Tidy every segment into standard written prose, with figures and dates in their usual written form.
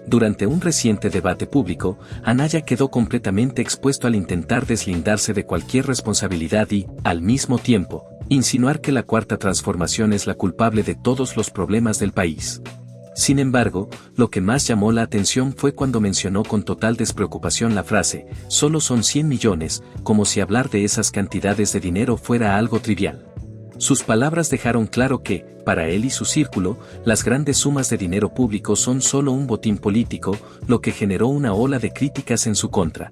Durante un reciente debate público, Anaya quedó completamente expuesto al intentar deslindarse de cualquier responsabilidad y, al mismo tiempo, insinuar que la Cuarta Transformación es la culpable de todos los problemas del país. Sin embargo, lo que más llamó la atención fue cuando mencionó con total despreocupación la frase, solo son 100 millones, como si hablar de esas cantidades de dinero fuera algo trivial. Sus palabras dejaron claro que, para él y su círculo, las grandes sumas de dinero público son solo un botín político, lo que generó una ola de críticas en su contra.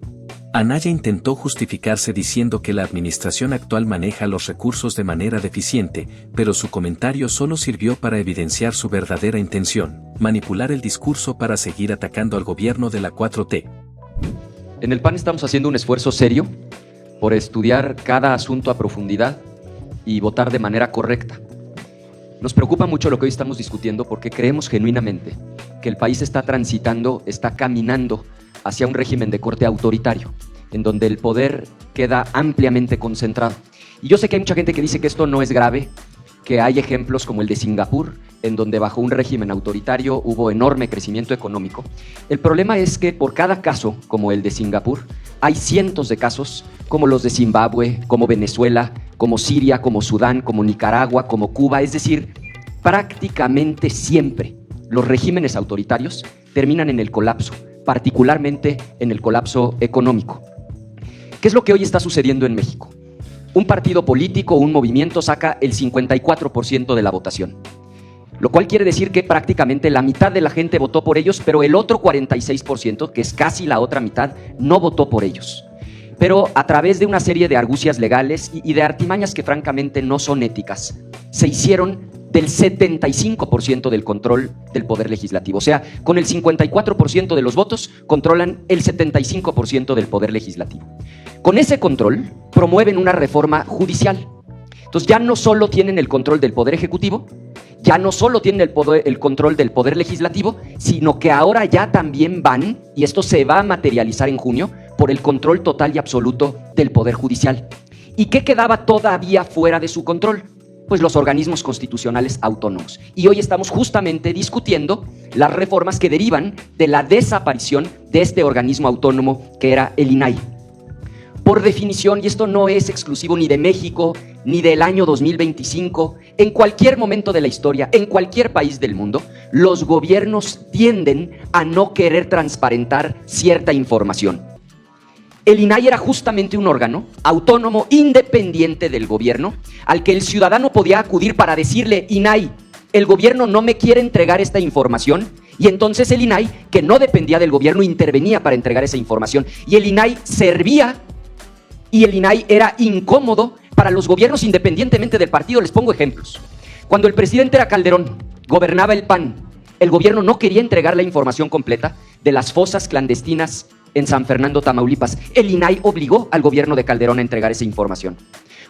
Anaya intentó justificarse diciendo que la administración actual maneja los recursos de manera deficiente, pero su comentario solo sirvió para evidenciar su verdadera intención, manipular el discurso para seguir atacando al gobierno de la 4T. En el PAN estamos haciendo un esfuerzo serio por estudiar cada asunto a profundidad y votar de manera correcta. Nos preocupa mucho lo que hoy estamos discutiendo porque creemos genuinamente que el país está caminando hacia un régimen de corte autoritario, en donde el poder queda ampliamente concentrado. Y yo sé que hay mucha gente que dice que esto no es grave, que hay ejemplos como el de Singapur, en donde bajo un régimen autoritario hubo enorme crecimiento económico. El problema es que por cada caso, como el de Singapur, hay cientos de casos, como los de Zimbabue, como Venezuela, como Siria, como Sudán, como Nicaragua, como Cuba. Es decir, prácticamente siempre los regímenes autoritarios terminan en el colapso, particularmente en el colapso económico. ¿Qué es lo que hoy está sucediendo en México? Un partido político o un movimiento saca el 54% de la votación, lo cual quiere decir que prácticamente la mitad de la gente votó por ellos, pero el otro 46%, que es casi la otra mitad, no votó por ellos. Pero a través de una serie de argucias legales y de artimañas que francamente no son éticas, se hicieron del 75% del control del poder legislativo. O sea, con el 54% de los votos controlan el 75% del poder legislativo. Con ese control promueven una reforma judicial. Entonces ya no solo tienen el control del poder ejecutivo, ya no solo tienen el control del poder legislativo, sino que ahora ya también van, y esto se va a materializar en junio, por el control total y absoluto del poder judicial. ¿Y qué quedaba todavía fuera de su control? Pues los organismos constitucionales autónomos. Y hoy estamos justamente discutiendo las reformas que derivan de la desaparición de este organismo autónomo que era el INAI. Por definición, y esto no es exclusivo ni de México, ni del año 2025, en cualquier momento de la historia, en cualquier país del mundo, los gobiernos tienden a no querer transparentar cierta información. El INAI era justamente un órgano autónomo, independiente del gobierno, al que el ciudadano podía acudir para decirle: INAI, el gobierno no me quiere entregar esta información. Y entonces el INAI, que no dependía del gobierno, intervenía para entregar esa información. Y el INAI servía, y el INAI era incómodo para los gobiernos independientemente del partido. Les pongo ejemplos. Cuando el presidente era Calderón, gobernaba el PAN, el gobierno no quería entregar la información completa de las fosas clandestinas en San Fernando, Tamaulipas. El INAI obligó al gobierno de Calderón a entregar esa información.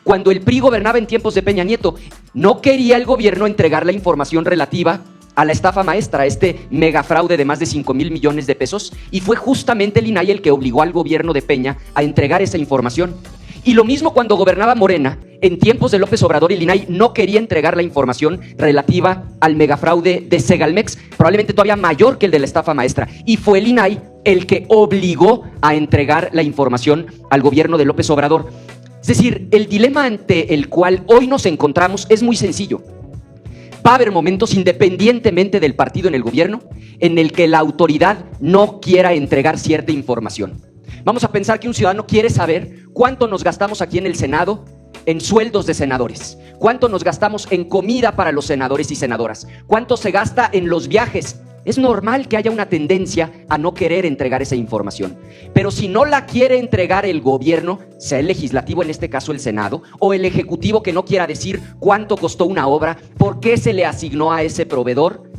Cuando el PRI gobernaba en tiempos de Peña Nieto, no quería el gobierno entregar la información relativa a la estafa maestra, este megafraude de más de 5,000 millones de pesos, y fue justamente el INAI el que obligó al gobierno de Peña a entregar esa información. Y lo mismo cuando gobernaba Morena, en tiempos de López Obrador, el INAI no quería entregar la información relativa al megafraude de Segalmex, probablemente todavía mayor que el de la estafa maestra, y fue el INAI el que obligó a entregar la información al gobierno de López Obrador. Es decir, el dilema ante el cual hoy nos encontramos es muy sencillo. Va a haber momentos, independientemente del partido en el gobierno, en el que la autoridad no quiera entregar cierta información. Vamos a pensar que un ciudadano quiere saber cuánto nos gastamos aquí en el Senado en sueldos de senadores, cuánto nos gastamos en comida para los senadores y senadoras, cuánto se gasta en los viajes. Es normal que haya una tendencia a no querer entregar esa información, pero si no la quiere entregar el gobierno, sea el legislativo, en este caso el Senado, o el ejecutivo que no quiera decir cuánto costó una obra, por qué se le asignó a ese proveedor,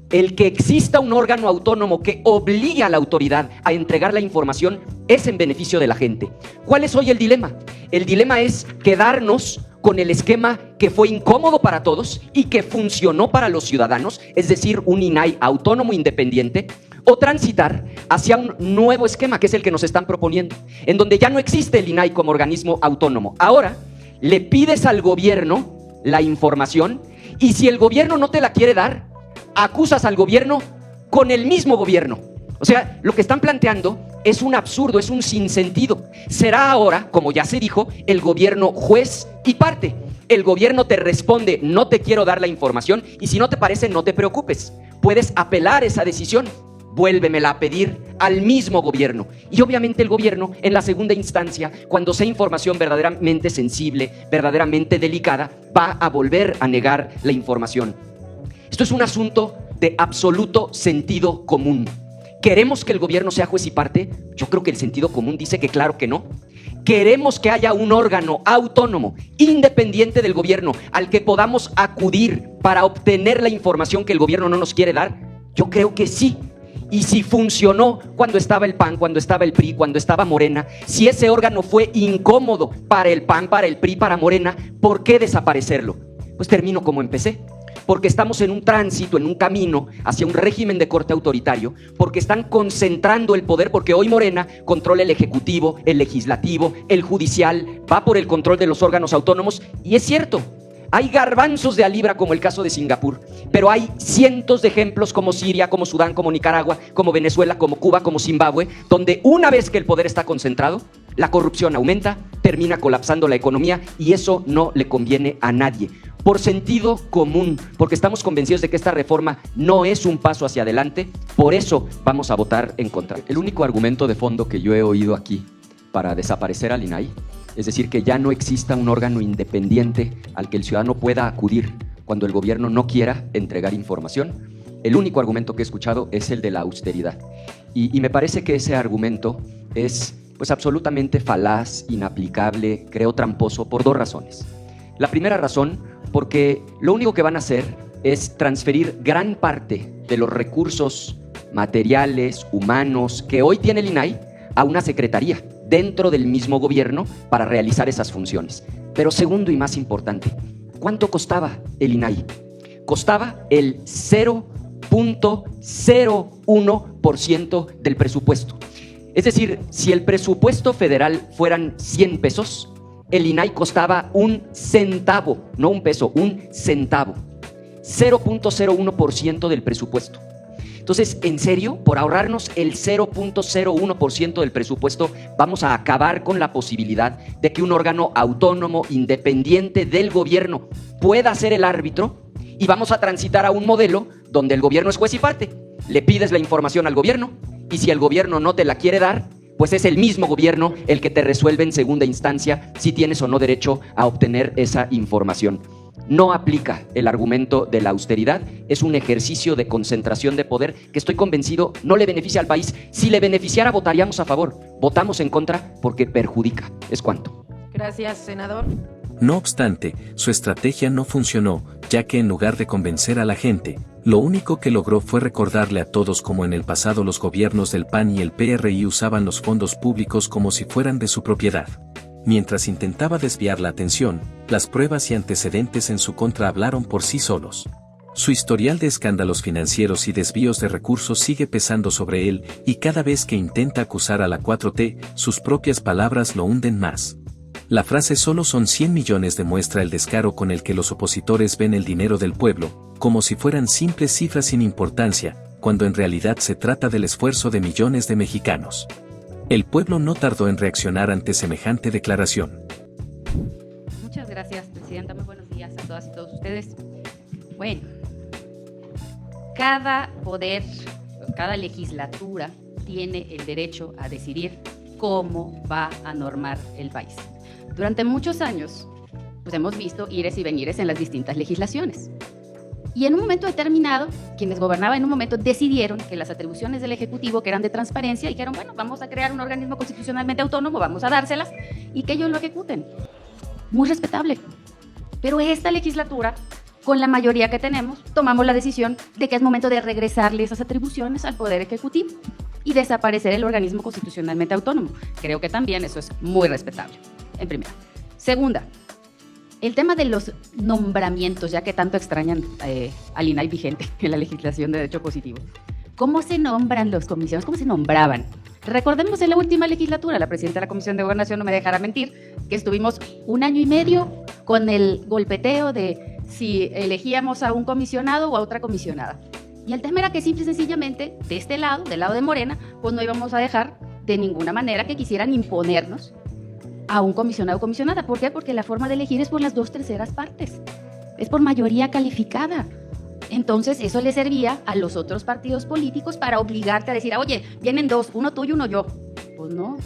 el que exista un órgano autónomo que obligue a la autoridad a entregar la información es en beneficio de la gente. ¿Cuál es hoy el dilema? El dilema es quedarnos con el esquema que fue incómodo para todos y que funcionó para los ciudadanos, es decir, un INAI autónomo independiente, o transitar hacia un nuevo esquema, que es el que nos están proponiendo, en donde ya no existe el INAI como organismo autónomo. Ahora le pides al gobierno la información y si el gobierno no te la quiere dar, acusas al gobierno con el mismo gobierno. O sea, lo que están planteando es un absurdo, es un sinsentido. Será ahora, como ya se dijo, el gobierno juez y parte. El gobierno te responde, no te quiero dar la información, y si no te parece, no te preocupes. Puedes apelar esa decisión, vuélvemela a pedir al mismo gobierno. Y obviamente el gobierno, en la segunda instancia, cuando sea información verdaderamente sensible, verdaderamente delicada, va a volver a negar la información. Esto es un asunto de absoluto sentido común. ¿Queremos que el gobierno sea juez y parte? Yo creo que el sentido común dice que claro que no. ¿Queremos que haya un órgano autónomo, independiente del gobierno, al que podamos acudir para obtener la información que el gobierno no nos quiere dar? Yo creo que sí. Y si funcionó cuando estaba el PAN, cuando estaba el PRI, cuando estaba Morena, si ese órgano fue incómodo para el PAN, para el PRI, para Morena, ¿por qué desaparecerlo? Pues termino como empecé. Porque estamos en un tránsito, en un camino hacia un régimen de corte autoritario, porque están concentrando el poder, porque hoy Morena controla el ejecutivo, el legislativo, el judicial, va por el control de los órganos autónomos, y es cierto, hay garbanzos de a libra como el caso de Singapur, pero hay cientos de ejemplos como Siria, como Sudán, como Nicaragua, como Venezuela, como Cuba, como Zimbabue, donde una vez que el poder está concentrado, la corrupción aumenta, termina colapsando la economía, y eso no le conviene a nadie. Por sentido común, porque estamos convencidos de que esta reforma no es un paso hacia adelante, por eso vamos a votar en contra. El único argumento de fondo que yo he oído aquí para desaparecer al INAI, es decir, que ya no exista un órgano independiente al que el ciudadano pueda acudir cuando el gobierno no quiera entregar información, el único argumento que he escuchado es el de la austeridad. Y me parece que ese argumento es pues absolutamente falaz, inaplicable, creo tramposo, por dos razones. La primera razón, porque lo único que van a hacer es transferir gran parte de los recursos materiales, humanos, que hoy tiene el INAI a una secretaría dentro del mismo gobierno para realizar esas funciones. Pero segundo y más importante, ¿cuánto costaba el INAI? Costaba el 0.01% del presupuesto. Es decir, si el presupuesto federal fueran 100 pesos, el INAI costaba un centavo, no un peso, un centavo. 0.01% del presupuesto. Entonces, en serio, por ahorrarnos el 0.01% del presupuesto, vamos a acabar con la posibilidad de que un órgano autónomo, independiente del gobierno, pueda ser el árbitro, y vamos a transitar a un modelo donde el gobierno es juez y parte. Le pides la información al gobierno, y si el gobierno no te la quiere dar, pues es el mismo gobierno el que te resuelve en segunda instancia si tienes o no derecho a obtener esa información. No aplica el argumento de la austeridad, es un ejercicio de concentración de poder que estoy convencido no le beneficia al país. Si le beneficiara, votaríamos a favor. Votamos en contra porque perjudica. Es cuanto. Gracias, senador. No obstante, su estrategia no funcionó, ya que en lugar de convencer a la gente, lo único que logró fue recordarle a todos cómo en el pasado los gobiernos del PAN y el PRI usaban los fondos públicos como si fueran de su propiedad. Mientras intentaba desviar la atención, las pruebas y antecedentes en su contra hablaron por sí solos. Su historial de escándalos financieros y desvíos de recursos sigue pesando sobre él, y cada vez que intenta acusar a la 4T, sus propias palabras lo hunden más. La frase "solo son 100 millones" demuestra el descaro con el que los opositores ven el dinero del pueblo, como si fueran simples cifras sin importancia, cuando en realidad se trata del esfuerzo de millones de mexicanos. El pueblo no tardó en reaccionar ante semejante declaración. Muchas gracias, presidenta. Muy buenos días a todas y todos ustedes. Bueno, cada poder, cada legislatura tiene el derecho a decidir cómo va a normar el país. Durante muchos años, pues hemos visto ires y venires en las distintas legislaciones. Y en un momento determinado, quienes gobernaban en un momento decidieron que las atribuciones del Ejecutivo, que eran de transparencia, dijeron, bueno, vamos a crear un organismo constitucionalmente autónomo, vamos a dárselas y que ellos lo ejecuten. Muy respetable. Pero esta legislatura, con la mayoría que tenemos, tomamos la decisión de que es momento de regresarle esas atribuciones al Poder Ejecutivo y desaparecer el organismo constitucionalmente autónomo. Creo que también eso es muy respetable, en primera. Segunda, el tema de los nombramientos, ya que tanto extrañan al INAI vigente en la legislación de derecho positivo. ¿Cómo se nombran los comisionados? ¿Cómo se nombraban? Recordemos en la última legislatura, la presidenta de la Comisión de Gobernación no me dejará mentir, que estuvimos 1 año y medio con el golpeteo de si elegíamos a un comisionado o a otra comisionada. Y el tema era que simple y sencillamente, de este lado, del lado de Morena, pues no íbamos a dejar de ninguna manera que quisieran imponernos a un comisionado o comisionada. ¿Por qué? Porque la forma de elegir es por las 2/3 partes, es por mayoría calificada. Entonces eso le servía a los otros partidos políticos para obligarte a decir, oye, vienen dos, uno tú y uno yo. Pues no,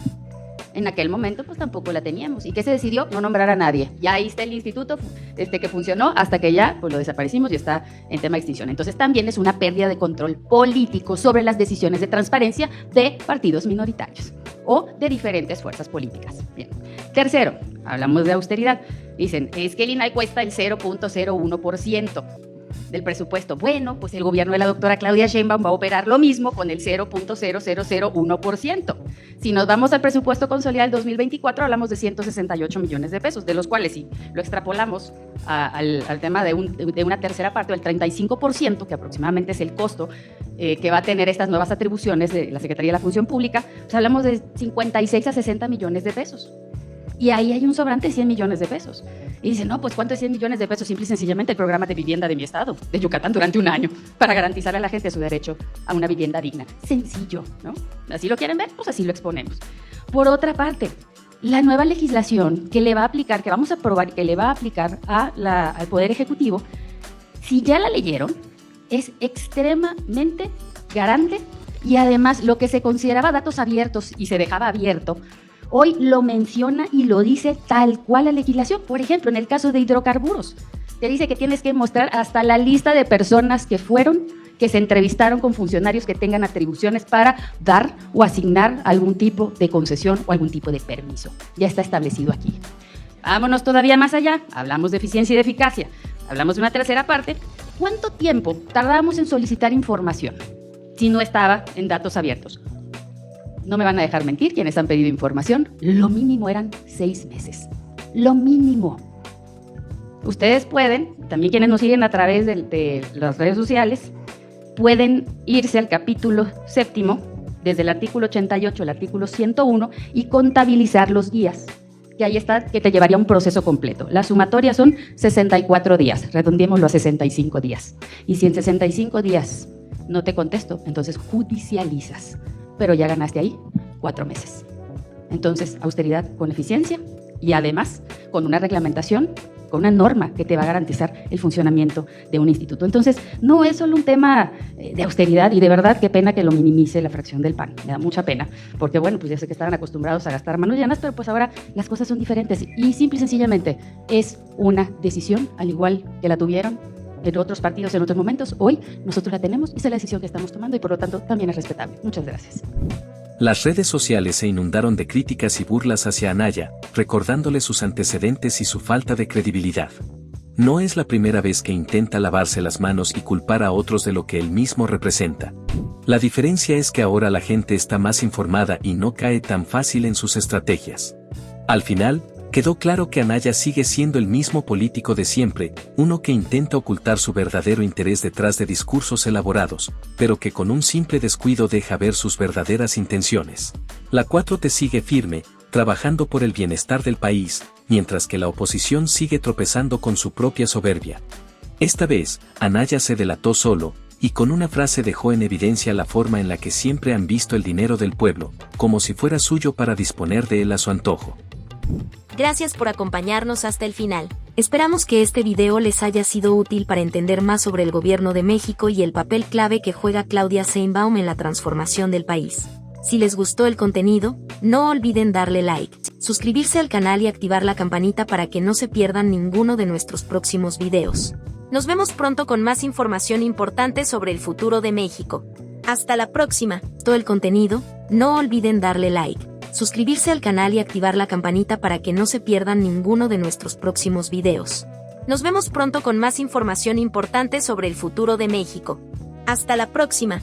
en aquel momento pues tampoco la teníamos. ¿Y qué se decidió? No nombrar a nadie. Ya ahí está el instituto que funcionó hasta que ya pues lo desaparecimos y está en tema de extinción. Entonces también es una pérdida de control político sobre las decisiones de transparencia de partidos minoritarios o de diferentes fuerzas políticas. Bien. Tercero, hablamos de austeridad. Dicen, es que el INAI cuesta el 0.01% del presupuesto. Bueno, pues el gobierno de la doctora Claudia Sheinbaum va a operar lo mismo con el 0.0001%. Si nos vamos al presupuesto consolidado del 2024, hablamos de 168 millones de pesos, de los cuales si lo extrapolamos al tema de una tercera parte, o el 35%, que aproximadamente es el costo que va a tener estas nuevas atribuciones de la Secretaría de la Función Pública, pues hablamos de 56 a 60 millones de pesos. Y ahí hay un sobrante de 100 millones de pesos. Y dicen, no, pues ¿cuánto es 100 millones de pesos? Simple y sencillamente el programa de vivienda de mi estado, de Yucatán, durante un año, para garantizar a la gente su derecho a una vivienda digna. Sencillo, ¿no? Así lo quieren ver, pues así lo exponemos. Por otra parte, la nueva legislación que le va a aplicar, que vamos a aprobar, que le va a aplicar al Poder Ejecutivo, si ya la leyeron, es extremadamente garante y además lo que se consideraba datos abiertos y se dejaba abierto, hoy lo menciona y lo dice tal cual la legislación. Por ejemplo, en el caso de hidrocarburos, te dice que tienes que mostrar hasta la lista de personas que se entrevistaron con funcionarios que tengan atribuciones para dar o asignar algún tipo de concesión o algún tipo de permiso. Ya está establecido aquí. Vámonos todavía más allá. Hablamos de eficiencia y de eficacia. Hablamos de una tercera parte. ¿Cuánto tiempo tardábamos en solicitar información si no estaba en datos abiertos? No me van a dejar mentir quienes han pedido información. Lo mínimo eran 6 meses. Lo mínimo. Ustedes pueden, también quienes nos siguen a través de las redes sociales, pueden irse al capítulo 7, desde el artículo 88 al artículo 101, y contabilizar los días. Que ahí está, que te llevaría un proceso completo. La sumatoria son 64 días. Redondeémoslo a 65 días. Y si en 65 días no te contesto, entonces judicializas. Pero ya ganaste ahí 4 meses. Entonces, austeridad con eficiencia y además con una reglamentación, con una norma que te va a garantizar el funcionamiento de un instituto. Entonces, no es solo un tema de austeridad y de verdad qué pena que lo minimice la fracción del PAN. Me da mucha pena porque, bueno, pues ya sé que estaban acostumbrados a gastar manos llenas, pero pues ahora las cosas son diferentes y simple y sencillamente es una decisión, al igual que la tuvieron en otros partidos en otros momentos. Hoy nosotros la tenemos, esa es la decisión que estamos tomando y por lo tanto también es respetable. Muchas gracias. Las redes sociales se inundaron de críticas y burlas hacia Anaya, recordándole sus antecedentes y su falta de credibilidad. No es la primera vez que intenta lavarse las manos y culpar a otros de lo que él mismo representa. La diferencia es que ahora la gente está más informada y no cae tan fácil en sus estrategias. Al final, quedó claro que Anaya sigue siendo el mismo político de siempre, uno que intenta ocultar su verdadero interés detrás de discursos elaborados, pero que con un simple descuido deja ver sus verdaderas intenciones. La 4T sigue firme, trabajando por el bienestar del país, mientras que la oposición sigue tropezando con su propia soberbia. Esta vez, Anaya se delató solo, y con una frase dejó en evidencia la forma en la que siempre han visto el dinero del pueblo, como si fuera suyo para disponer de él a su antojo. Gracias por acompañarnos hasta el final. Esperamos que este video les haya sido útil para entender más sobre el gobierno de México y el papel clave que juega Claudia Sheinbaum en la transformación del país. Si les gustó el contenido, no olviden darle like, suscribirse al canal y activar la campanita para que no se pierdan ninguno de nuestros próximos videos. Nos vemos pronto con más información importante sobre el futuro de México. Hasta la próxima. Todo el contenido, no olviden darle like, suscribirse al canal y activar la campanita para que no se pierdan ninguno de nuestros próximos videos. Nos vemos pronto con más información importante sobre el futuro de México. Hasta la próxima.